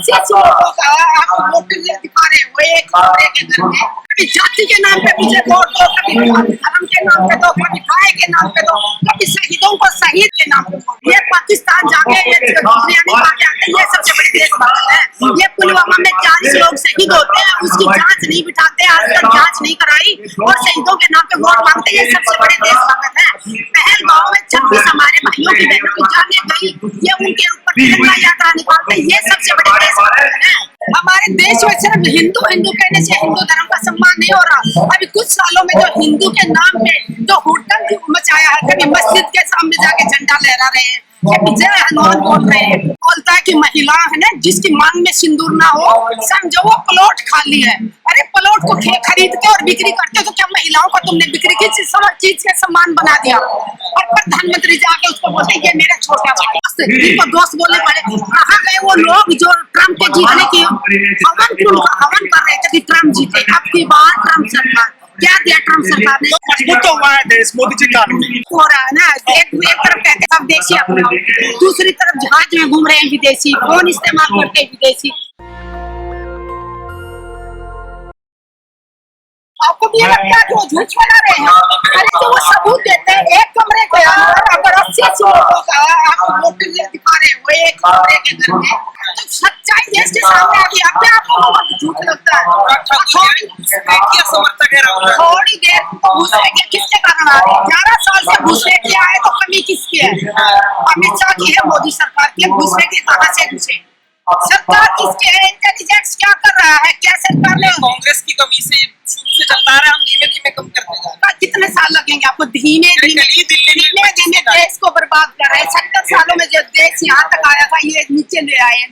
लोगों का आप वोट दिखा रहे हो एक दूसरे के घर में, कभी जाति के नाम पे मुझे वोट दो, कभी धर्म के नाम पे दो, कभी गाय के नाम पे दो, कभी शहीदों को शहीद के नाम पे दो। ये पाकिस्तान जाके ये बिरयानी खा के आते हैं, ये सबसे बड़ी देशभक्त है। ये पुलवामा में 40 लोग शहीद होते हैं, उसकी जांच नहीं बिठाते, आज तक जांच नहीं कराई और शहीदों के नाम पे वोट मांगते हैं। ये सबसे बड़े देशभक्त है। पहलगांव में 26 हमारे भाइयों की बहनों की जाने गई, ये उनके ऊपर तिरंगा यात्रा निकालते हैं। ये सबसे बड़े देशभक्त है। हमारे देश में सिर्फ हिंदू हिंदू कहने से हिंदू धर्म का सम्मान नहीं हो रहा। अभी कुछ सालों में जो हिंदू के नाम पे जो हुड़दंग मचाया है, कभी मस्जिद के सामने जाके झंडा लहरा रहे हैं, कभी जय हनुमान बोल रहे हैं, बोलता है कि महिला है ना जिसकी मांग में सिंदूर ना हो समझो वो प्लॉट खाली है। अरे प्लॉट को खरीदते और बिक्री करते तो क्या महिलाओं को तुमने बिक्री की चीज का सम्मान बना दिया? और प्रधानमंत्री जाके उसको बोलते ये मेरा छोटा दोस्त, इनको दोस्त बोलने पड़े। कहाँ गए वो लोग जो ट्रम्प के जीतने की हवन कर रहे थे कि ट्रम्प जीते? अब की बार ट्रम्प सरकार क्या दिया? ट्रम्प सरकार ने मजबूत तो हुआ है देश मोदी जी का हो रहा है ना। एक तरफ कहते सब देशी अपना, दूसरी तरफ जहाज में घूम रहे हैं विदेशी, फोन इस्तेमाल करते हैं विदेशी। आपको भी लगता है कि वो झूठ फैला रहे हैं? अरे तो वो सबूत देते हैं। एक कमरे के अंदर अगर 80 लोगों का आप वोट दिखा रहे हो एक कमरे के घर में, तो सच्चाई देश के सामने आ गई। अपने आप को झूठ लगता है। थोड़ी देर घुसरे के किसके कारण आ रही है? 11 साल से घुसरे किया है तो कमी किसकी है? अमित शाह की है, मोदी सरकार की। घुसरे की कहाँ से घुसे? सरकार किसके है? इंटेलिजेंस क्या कर रहा है? क्या सरकार ने कांग्रेस की कमी से शुरू से चलता रहा, हम धीमे धीमे कम करते जा रहे हैं। कितने साल लगेंगे आपको? धीमे धीमे देश को बर्बाद कर रहे हैं। 70 सालों में जो देश यहाँ तक आया था ये नीचे ले आए हैं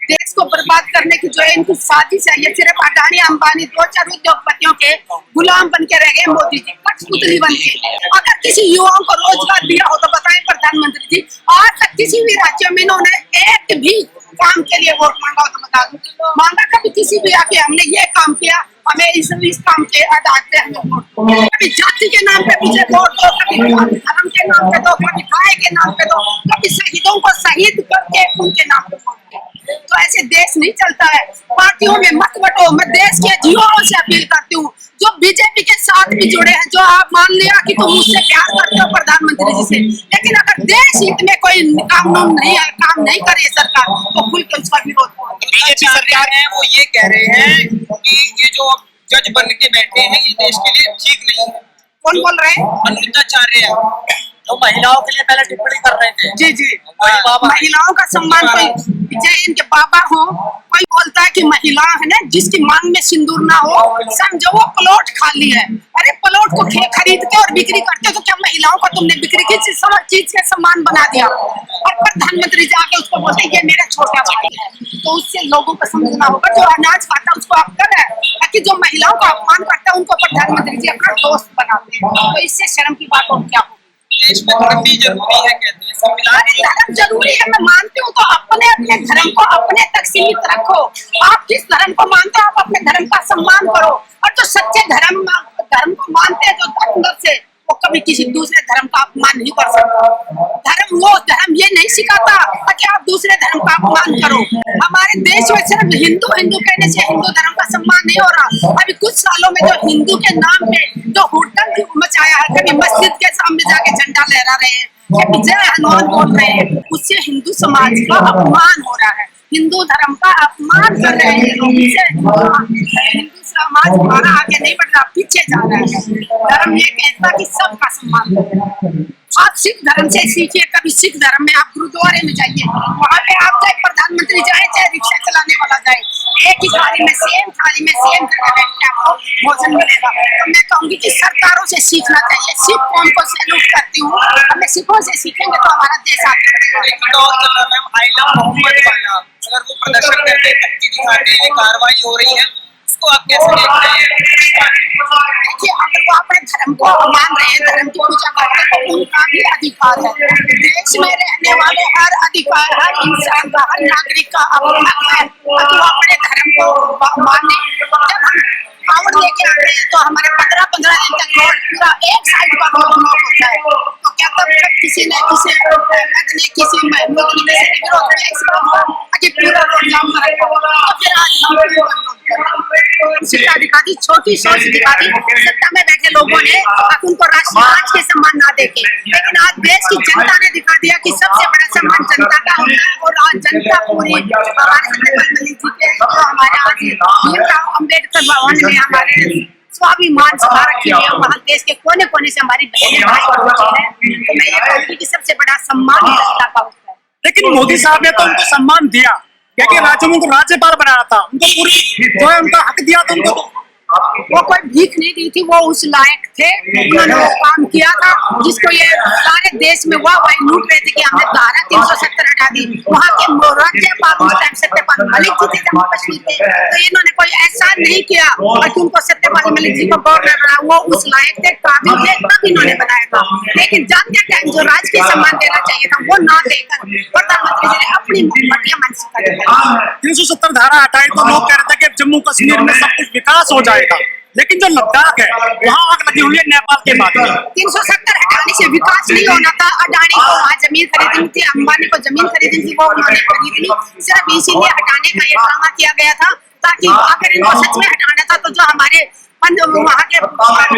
देश को बर्बाद करने की जो है इनकी साजिश है। ये सिर्फ अडानी अंबानी 2-4 उद्योगपतियों के गुलाम बन के रह गए मोदी जी, कठपुतली बन के। अगर किसी युवाओं को रोजगार दिया हो तो बताएं प्रधानमंत्री जी, आज तक किसी भी राज्य में इन्होंने एक भी काम के लिए वोट मांगा हो तो बता दो? मांगा कभी किसी भी आके हमने ये काम किया, हमें इस काम के आधार पे हमें वोट दो? कभी जाति के नाम पे मुझे वोट दो, कभी धर्म के नाम पे दो, कभी गाय के नाम पे दो, कभी शहीदों को शहीद करके उनके नाम पे वोट दो। तो ऐसे देश नहीं चलता है। पार्टियों में मत बटो। मैं देश के युवाओं से अपील करती हूँ जो बीजेपी के साथ भी जुड़े हैं, जो आप मान लिया कि तुम मुझसे प्यार करते हो प्रधानमंत्री जी से, लेकिन अगर देश हित में कोई काम नहीं करे सरकार तो खुल के उसका विरोध करो। बीजेपी सरकार है वो ये कह रहे हैं कि ये जो जज बन के बैठे हैं ये देश के लिए ठीक नहीं है। कौन बोल रहे हैं? अनुचिताचार्य जो महिलाओं के लिए पहले टिप्पणी कर रहे थे। जी जी, महिलाओं का सम्मान चाहे इनके बाबा हो। कोई बोलता है कि महिला है ना जिसकी मांग में सिंदूर ना हो समझो वो प्लॉट खाली है। अरे प्लॉट को खरीदते और बिक्री करते तो क्या महिलाओं को तुमने बिक्री की चीज का सम्मान बना दिया? और प्रधानमंत्री जाके उसको बोलते ये मेरा छोटा भाई है। तो उससे लोगों को समझना होगा जो अनाज खाता है उसको अक्कल है, ताकि जो महिलाओं का अपमान करता है उनको प्रधानमंत्री जी अपना दोस्त बनाते हैं। तो इससे शर्म की बात और क्या हो? देश में धर्म भी जरूरी है कहते हैं, धर्म जरूरी है, मैं मानती हूँ। तो अपने धर्म को अपने तक सीमित रखो। आप जिस धर्म को मानते हो आप अपने धर्म का सम्मान करो। और जो सच्चे धर्म को मानते हैं जो अंदर से, वो कभी किसी दूसरे धर्म का अपमान नहीं कर सकता। धर्म ये नहीं सिखाता कि आप दूसरे धर्म का अपमान करो। हमारे देश में सिर्फ हिंदू हिंदू कहने से हिंदू धर्म का सम्मान नहीं हो रहा। अभी कुछ सालों में जो हिंदू के नाम पे जो हुड़दंग मचाया है, कभी मस्जिद के सामने जाके झंडा लहरा रहे हैं, कभी जय हनुमान बोल रहे हैं, उससे हिंदू समाज का अपमान हो रहा है। हिंदू धर्म का अपमान कर रहे हैं लोग। हिंदू समाज हमारा आगे नहीं बढ़ रहा, पीछे जा रहा है। धर्म ये कहता कि सबका सम्मान करें। आप सिख धर्म से सीखिए। कभी सिख धर्म में आप गुरुद्वारे में जाइए, वहाँ पे आप चाहे प्रधानमंत्री जाए चाहे रिक्शा चलाने वाला जाए, एक ही थाली में सेम जगह बैठ के आपको भोजन मिलेगा। तो मैं कहूँगी कि सरकारों से सीखना चाहिए। सिख कौम को सैल्यूट करती हूँ। हमें सिखों से सीखेंगे तो हमारा देश आगे बढ़ेगा। अगर वो प्रदर्शन करके दिखाते हैं कार्रवाई हो रही है, उसको आप कैसे देखते हैं? देखिए, अगर वो अपने धर्म को मान रहे हैं, धर्म की पूजा करते हैं तो उनका भी अधिकार है। देश में रहने वाले हर इंसान का, हर नागरिक का अपना हक है कि वो अपने धर्म को माने। जब हम कावड़ लेके आते हैं तो हमारे 15-15 दिन तक रोड पूरा एक साइड का रोड ब्लॉक होता है। तो क्या तब किसी ने विरोध किया? इस बात कि पूरा रोड जाम कर रखा है। तो फिर आज हम दिखा दी, छोटी सोच दिखा दी सत्ता में बैठे लोगों ने, उनको राष्ट्रीय आज के सम्मान ना देके, लेकिन आज देश की जनता ने दिखा दिया कि सबसे बड़ा सम्मान जनता का होता है। और आज जनता पूरी हमारे सत्यपाल मलिक जी के, जो हमारे आज भीमराव अम्बेडकर भवन में हमारे स्वाभिमान सभा रखी है, वहाँ देश के कोने कोने से हमारी बहनें भाई पहुंची है। तो मैं ये कहूँगी कि सबसे बड़ा सम्मान ही जनता का होता है। लेकिन मोदी साहब ने तो उनको सम्मान दिया, क्योंकि राज्य में उनको राज्यपाल बनाया था, उनको पूरी जो है उनका हक दिया था उनको। वो कोई भीख नहीं दी थी, वो उस लायक थे, उन्होंने वो काम किया था जिसको ये सारे देश में वही लूट रहे थे कि हमने धारा 370 हटा दी। वहाँ के राज्यपाल उस टाइम सत्यपाल मलिक जी थे जम्मू कश्मीर के, तो इन्होंने कोई ऐसा नहीं किया और कि उनको सत्यपाल मलिक जी को गवर्नर बनाया। वो उस लायक थे, काबिल थे, तब इन्होंने बनाया था। लेकिन जाते टाइम जो राजकीय सम्मान देना चाहिए था वो ना देकर प्रधानमंत्री जी ने अपनी घटिया मानसिकता दिखाई। 370 धारा हटाई तो लोग कह रहे थे कि जम्मू कश्मीर में सब कुछ विकास हो जाएगा, लेकिन जो लद्दाख है वहाँ आग लगी हुई है नेपाल के बाद में। 370 हटाने से विकास नहीं होना था। अडानी को वहाँ जमीन खरीदनी थी, अंबानी को जमीन खरीदनी थी, वो उन्होंने खरीद ली। सिर्फ इसीलिए हटाने का ये ड्रामा किया गया था ताकि अगर इनको सच में हटाना था तो जो हमारे वहाँ के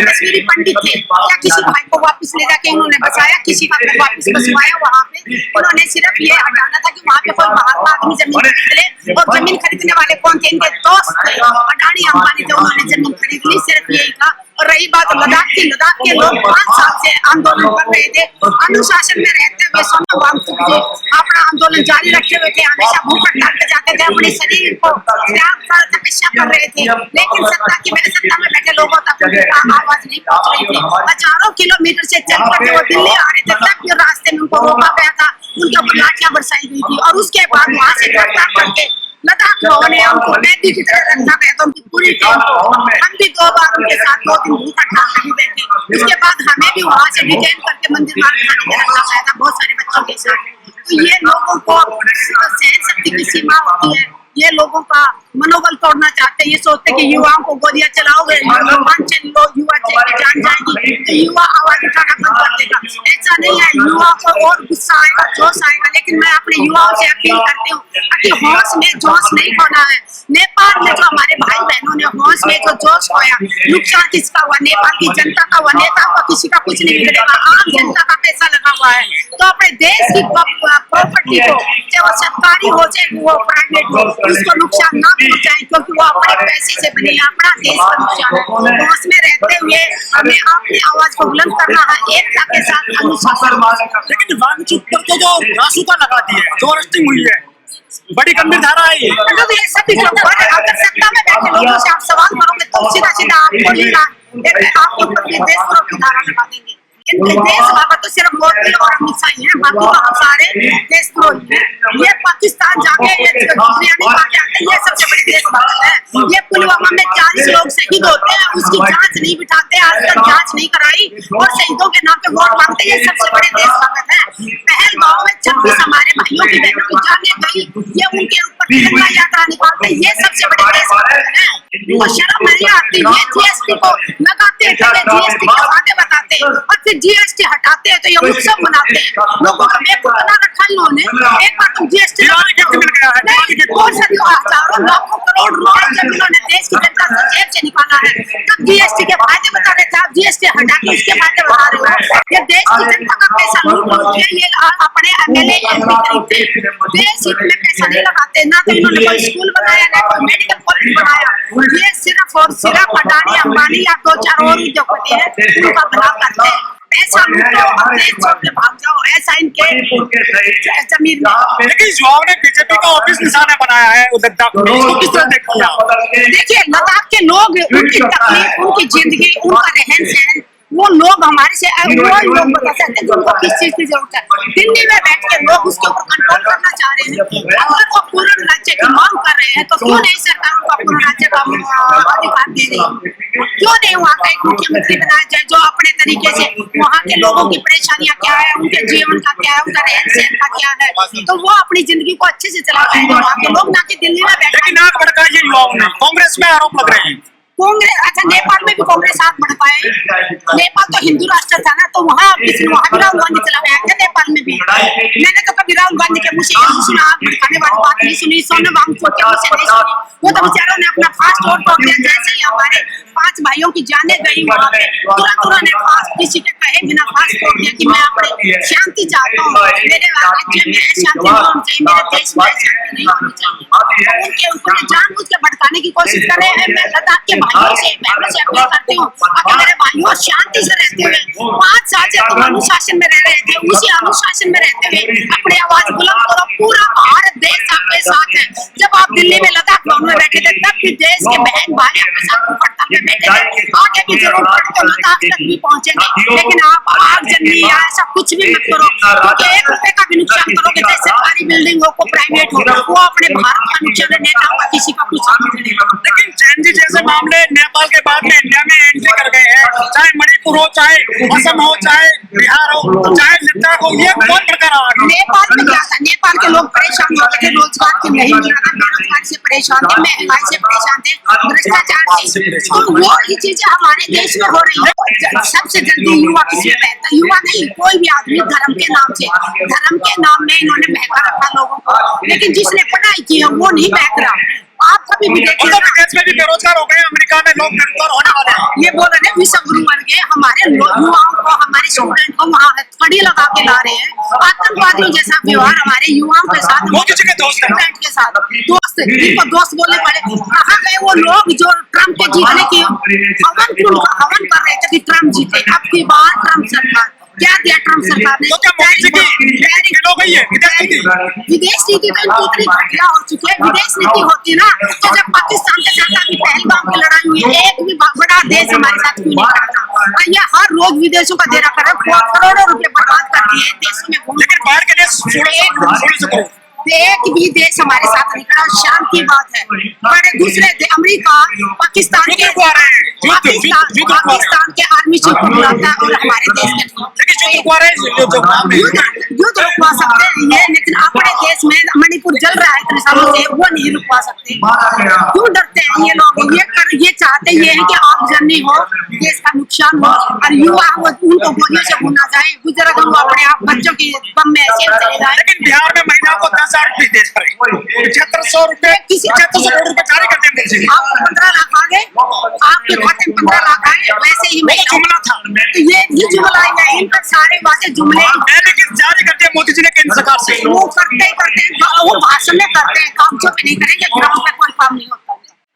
कश्मीरी पंडित थे, क्या किसी भाई को वापस ले जाके इन्होंने बचाया, किसी का वापस बसवाया? वहाँ पे इन्होंने सिर्फ ये हटाना था कि वहाँ पे कोई महात्मा आदमी जमीन खरीद ले। और जमीन खरीदने वाले कौन थे? इनके दोस्त थे, अडानी अंबानी थे, उन्होंने जमीन खरीद ली। सिर्फ यही था। और रही बात लद्दाख की, लद्दाख के लोग 5 साल से आंदोलन कर रहे थे, अनुशासन में रहते हुए सोनम वांगचुक जी अपना आंदोलन जारी रखे हुए थे, हमेशा भूख हड़ताल पे जाते थे, अपने शरीर को त्याग कर तपस्या कर रहे थे। लेकिन सत्ता में बैठे लोगों तक आवाज नहीं पहुंच रही थी। हजारों किलोमीटर से चल कर वो दिल्ली आ रहे थे, तब भी रास्ते में उनको रोका गया था, उनके ऊपर लाठियां बरसाई गई थी। और उसके बाद वहां से गिरफ्तार करके लद्दाख लोगों ने हमको कैदी की तरह रखा गया था। उनकी पूरी टीम को हम भी 2 बार उनके साथ 2 दिन भूख हड़ताल पे भी बैठे। उसके बाद हमें भी वहां से डिटेन करके मंदिर मार्ग खाने में रखा गया था बहुत सारे बच्चों के साथ। तो ये लोगों को सहन शक्ति की सीमा होती है, ये लोगों का मनोबल तोड़ना चाहते हैं। ये सोचते हैं कि युवाओं को गोलियां चलाओगे, युवा जान जाएगी तो युवा आवाज उठाना बंद कर देगा। ऐसा नहीं है, युवा को और गुस्सा आएगा, जोश आएगा। लेकिन मैं अपने युवाओं से अपील करती हूँ कि होश में जोश नहीं खोना है। नेपाल में जो हमारे भाई बहनों ने होश में जो जोश खोया, नुकसान किसका हुआ? नेपाल की जनता का हुआ, नेता का किसी का कुछ नहीं बिगड़ेगा। आम जनता का पैसा लगा हुआ है, तो अपने देश की प्रॉपर्टी को, चाहे वो सरकारी हो चाहे वो प्राइवेट हो, उसको नुकसान ना पहुंचाएं, क्योंकि वो अपने पैसे से बनी अपना देश का नुकसान है। तो उसमें रहते हुए हमें अपनी आवाज को बुलंद करना है, एकता के साथ अनुशासन। लेकिन वांगचुक पर तो जो रासुका लगा दी है, जो अरेस्टिंग हुई है, बड़ी गंभीर धारा है ये। तो ये सभी लोग अगर सत्ता में बैठे लोगों से आप सवाल करोगे तो सीधा सीधा आपको ही आपके ऊपर देशद्रोह की धारा लगा देंगे। इनके देशभक्त तो सिर्फ मोदी और अमित शाह ही हैं, बाकी तो हम सारे देशद्रोही हैं। ये पाकिस्तान जाके ये बिरयानी खा के आते हैं, ये सबसे बड़े देशभक्त है। ये पुलवामा में 40 लोग शहीद होते हैं, उसकी जांच नहीं बिठाते, आज तक जांच नहीं कराई और शहीदों के नाम पे वोट मांगते हैं। ये सबसे बड़े देशभक्त है। पहलगांव में 26 हमारे भाइयों की बहनों की जाने गई, ये उनके ऊपर तिरंगा यात्रा निकालते हैं। ये सबसे बड़े देशभक्त है। इनको शर्म नहीं आती। ये जीएसटी को लगाते हैं, जीएसटी के वादे बताते हैं और फिर जीएसटी हटाते हैं तो ये उत्सव मनाते हैं। लोगों का बेवकूफ बना रखा इन्होंने। एक बार तुम जीएसटी हजारों लाखों करोड़ रुपए जब इन्होंने देश की जनता से जेब से निकाला है, तब जीएसटी के फायदे बता रहे थे। आप जीएसटी हटा के उसके फायदे बता रहे हो। ये देश की जनता का पैसा लूट के ये अपने एमएलए एमपी खरीदते, देश हित में पैसा नहीं लगाते। ना तो इन्होंने कोई स्कूल बनाया, ना कोई मेडिकल कॉलेज बनाया। ये सिर्फ और सिर्फ अडानी अंबानी या 2-4 और उद्योगपति है, उनका बदलाव करते हैं। ऐसा लूटो और देश छोड़ के भाग जाओ, ऐसा इनके जमीन में। लेकिन युवाओं ने बीजेपी का ऑफिस निशाना बनाया है लद्दाख में, इसको किस तरह देखते हैं? देखिए, लद्दाख के लोग, उनकी तकलीफ, उनकी जिंदगी, उनका रहन सहन, वो लोग हमारे से वो लोग बता सकते हैं कि उनको किस चीज की जरूरत है। दिल्ली में बैठ के लोग उसके ऊपर कंट्रोल करना चाह रहे हैं। अगर वो पूर्ण राज्य की मांग कर रहे हैं तो क्यों नहीं सरकार उनको पूर्ण राज्य का अधिकार दे रही है? क्यों नहीं वहाँ का एक मुख्यमंत्री बनाया जाए जो अपने तरीके से वहाँ के लोगों की परेशानियां क्या है, उनके जीवन का क्या है, उनका रहन सहन का क्या है, तो वो अपनी जिंदगी को अच्छे से चला पाएंगे वहाँ के लोग, ना कि दिल्ली में बैठे। लेकिन आग भड़काई युवाओं ने, कांग्रेस में आरोप लग रहे हैं। कांग्रेस, अच्छा नेपाल में भी कांग्रेस हाथ बढ़ पाए। नेपाल तो हिंदू राष्ट्र था ना, तो वहाँ भी राहुल गांधी चला गया था नेपाल में भी। मैंने तो कभी राहुल गांधी के मुझे ये सुना, आग भड़काने वाली बात नहीं सुनी, सोनम वांगचुक के मुझसे नहीं सुनी। वो तो बेचारों ने अपना फास्ट वोट रोक दिया, जैसे ही हमारे 5 भाइयों की जाने गई वहाँ पे, तुरंत उन्होंने फास्ट किसी के कहे बिना फास्ट रोक दिया कि मैं अपने शांति चाहता हूँ, मेरे राज्य में शांति नहीं होनी चाहिए, मेरे देश में शांति नहीं होनी चाहिए। उनके ऊपर जानबूझ के भड़काने की कोशिश कर रहे हैं। मैं लद्दाख के भाइयों से बहनों से अपील करती हूँ, अगर मेरे भाइयों शांति से रहते हुए 5 साल से तुम अनुशासन में रह रहे थे, उसी अनुशासन में रहते हुए अपनी आवाज बुलंद करो। पूरा भारत देश आपके साथ है। जब आप दिल्ली में लद्दाख भवन में बैठे थे, तब भी देश के बहन भाई आपके साथ हड़ताल में बैठे थे। आगे भी जरूर बढ़ तो लद्दाख तक भी पहुंचेंगे, लेकिन आप आगजनी या ऐसा कुछ भी मत करो, क्योंकि 1 रुपए का भी नुकसान करोगे, चाहे सरकारी बिल्डिंग हो को प्राइवेट हो, वो अपने भारत का नुकसान है, नेताओं का किसी का कुछ नहीं करेगा। लेकिन जैन जी जैसे मामले नेपाल के बाद में इंडिया में एंट्री कर गए हैं, चाहे मणिपुर हो, चाहे असम हो, चाहे बिहार हो, चाहे लद्दाख हो, ये कौन प्रकार आ गया? नेपाल में क्या था, नेपाल के लोग परेशान हो गए थे, रोजगार के नहीं मिल रहा था, बेरोजगारी से परेशान थे, महंगाई से परेशान थे, भ्रष्टाचार से। तो वो ये चीजें हमारे देश में हो रही है। सबसे जल्दी युवा किसमें बहता है? युवा नहीं, कोई भी आदमी धर्म के नाम से, धर्म के नाम में इन्होंने बहका रखा लोगों को, लेकिन जिसने पढ़ाई की है वो नहीं बहक रहा। आप कभी भी देखिए, देश में भी बेरोजगार हो गए, अमेरिका में लोग बेरोजगार होने वाले हैं। ये बोल रहे हैं विश्व गुरु बन गए, हमारे युवाओं को, हमारे स्टूडेंट को वहाँ कड़ी लगा के ला रहे हैं। आतंकवादियों जैसा व्यवहार हमारे युवाओं के साथ, मोदी जी के दोस्त स्टूडेंट के साथ, दोस्त इनको दोस्त बोलने पड़े। कहाँ गए वो लोग जो ट्रम्प के जीतने की हवन कर रहे थे कि ट्रम्प जीते? अब की बार ट्रम्प सरकार क्या दिया? ट्रम्प सरकार ने तो क्या मोदी जी की हो गई है विदेश नीति तो इनकी इतनी घटिया हो चुकी है। विदेश नीति होती ना तो जब पाकिस्तान के साथ अभी पहलगाम की लड़ाई हुई, एक भी बड़ा देश हमारे साथ क्यों नहीं करता? और ये हर रोज विदेशों का दे रखा है, करोड़ों रुपए बर्बाद करती है देशों में। लेकिन बाहर के देश एक भी देश हमारे साथ नहीं खड़ा। शाम की बात है, बड़े दूसरे अमेरिका, पाकिस्तान के आर्मी चीफ बुलाता है और हमारे देश के युद्ध रुकवा सकते हैं ये, लेकिन अपने देश में मणिपुर जल रहा है इतने सालों से, वो नहीं रुकवा सकते। क्यों डरते हैं ये लोग? ये चाहते ये है कि आगजनी हो, देश का नुकसान हो, और युवा उनको गोलियों से भूना जाए, बुजुर्ग लोग अपने आप बच्चों की बम में ऐसे चले जाए। लेकिन बिहार में महिला को 10,000 रुपए दे रहे, 7500 रुपए, किसी 7500 करोड़ रुपए जारी कर देंगे। आपको 15 लाख आ गए, आपके खाते में 15 लाख आए, वैसे ही जुमला था। तो ये भी जुमला है, इन पर सारे बातें जुमले। लेकिन जारी कर दिया मोदी जी ने केंद्र सरकार से। वो करते ही करते हैं, वो भाषण में करते हैं, काम जो नहीं करेंगे, ग्राउंड पे कोई काम नहीं होता।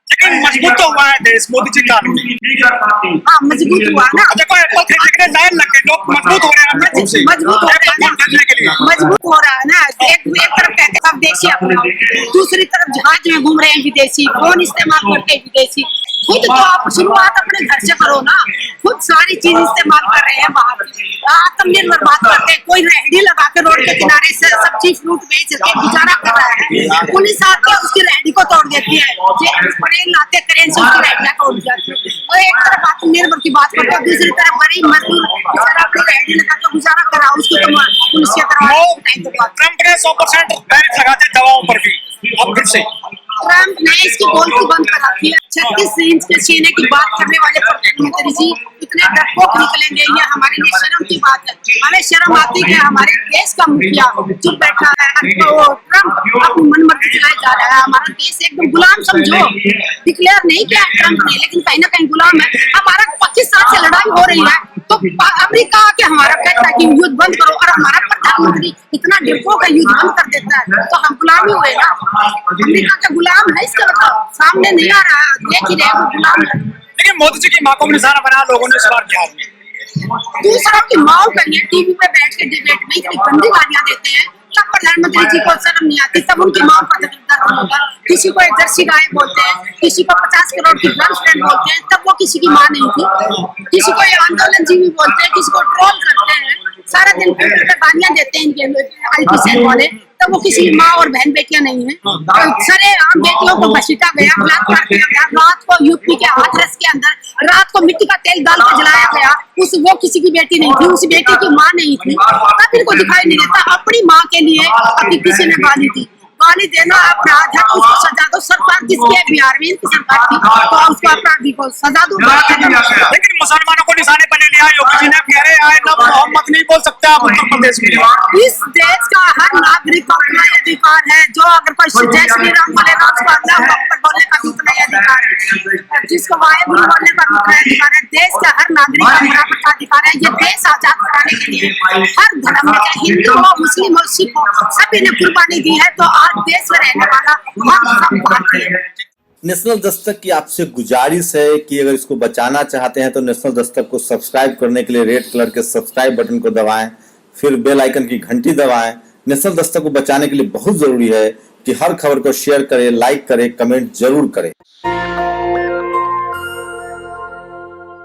लेकिन मजबूत तो हुआ है देश मोदी जी का। हाँ, मजबूत हुआ ना। देखो एप्पल खरीदने लाइन लग गए, लोग मजबूत हो रहे हैं, मजबूत हो रहे हैं, मजबूत हो रहा है ना। एक तरफ कहते हैं सब देशी अपना, दूसरी तरफ जहाज में घूम रहे हैं विदेशी, फोन इस्तेमाल करते हैं विदेशी। खुद तो आप शुरुआत अपने घर से करो ना, खुद सारी चीज इस्तेमाल कर रहे हैं बाहर, आत्मनिर्भर बात करते हैं। कोई रेहड़ी लगा के रोड के किनारे से सब्जी फ्रूट बेच के गुजारा कर रहा है, पुलिस आके उसकी रेहड़ी को तोड़ देती है, क्रेन लाते क्रेन से उसकी रेहड़ियां तोड़ जाती है। और एक तरफ आत्मनिर्भर की बात करते हैं, दूसरी तरफ गरीब मजदूर बेचारा अपनी रेहड़ी लगा के गुजारा कर रहा है, उसको तो पुलिस के तरफ। ट्रम्प ने 100% टैरिफ लगा दिए दवाओं पर भी, अब फिर से ट्रम्प ने इसकी बोलती बंद कर रखी है। 36 इंच के सीने की बात करने वाले प्रधानमंत्री जी इतने डरपोक निकलेंगे, ये हमारे लिए शर्म की बात है। हमें शर्म आती है, हमारे देश का मुखिया चुप बैठा है, तो ट्रम्प अपनी मनमर्जी चलाए जा रहा है। हमारा देश एकदम गुलाम समझो, डिक्लेयर नहीं किया है ट्रम्प ने, लेकिन कहीं ना कहीं गुलाम है। हमारा पाकिस्तान से लड़ाई हो रही है तो अमेरिका आके हमारा कहता है कि युद्ध बंद करो, और हमारा प्रधानमंत्री इतना डरपोक है, युद्ध बंद कर देता है, तो हम गुलाम ही हुए ना। अमेरिका के गुलाम है, इसका मतलब सामने नहीं आ रहा, देख ही रहे वो गुलाम है। लेकिन मोदी जी की माँ को भी निशाना बनाया लोगों ने इस बार बिहार में। दूसरों की माँ करिए, टीवी पे बैठ के डिबेट में इतनी गंदी गालियां देते हैं, तब प्रधानमंत्री जी को शर्म नहीं आती, तब उनकी माँ का दर्द होगा। किसी को एक जर्सी गाय बोलते हैं, किसी को 50 करोड़ की गर्लफ्रेंड बोलते हैं, तब वो किसी की माँ नहीं थी। किसी को आंदोलन जीवी बोलते हैं, किसी को ट्रोल करते हैं, सारा दिन गालियां देते हैं इनके IT सेल वाले, तब वो किसी माँ और बहन बेटियां नहीं है। सारे आम बेटियों को घसीटा गया, बलात्कार किया गया, रात को यूपी के हाथरस के अंदर रात को मिट्टी का तेल डाल के जलाया गया, वो किसी की बेटी नहीं थी, उस बेटी की माँ नहीं थी, तब इनको दिखाई नहीं देता। अपनी माँ के लिए अपनी किसी ने गाली दी, कुर्बानी देना अपराध है तो उसको सजा दो। सरकार किसकी है? बिहार में इनकी सरकार की, तो उसको अपराधी को सजा दो। लेकिन मुसलमानों को निशाने पर ले लिया योगी जी ने, कह रहे आए ना मोहम्मद नहीं बोल सकते आप उत्तर प्रदेश के लिए। इस देश का हर नागरिक का अपना ही अधिकार है। जो अगर कोई जय श्री राम बोलेगा उसको अल्लाह अकबर बोलने का भी उतना ही अधिकार है, जिसको वाहेगुरु बोलने का भी उतना ही अधिकार है। देश का हर नागरिक का बराबर का अधिकार है। ये देश आजाद कराने के लिए हर धर्म में, चाहे हिंदू हो, मुस्लिम हो, सिख हो, सभी ने कुर्बानी दी है। तो आज देश में रहने वाला हर सब भारतीय है। नेशनल दस्तक की आपसे गुजारिश है कि अगर इसको बचाना चाहते हैं तो नेशनल दस्तक को सब्सक्राइब करने के लिए रेड कलर के सब्सक्राइब बटन को दबाएं, फिर बेल आइकन की घंटी दबाएं। नेशनल दस्तक को बचाने के लिए बहुत जरूरी है कि हर खबर को शेयर करें, लाइक करें, कमेंट जरूर करें।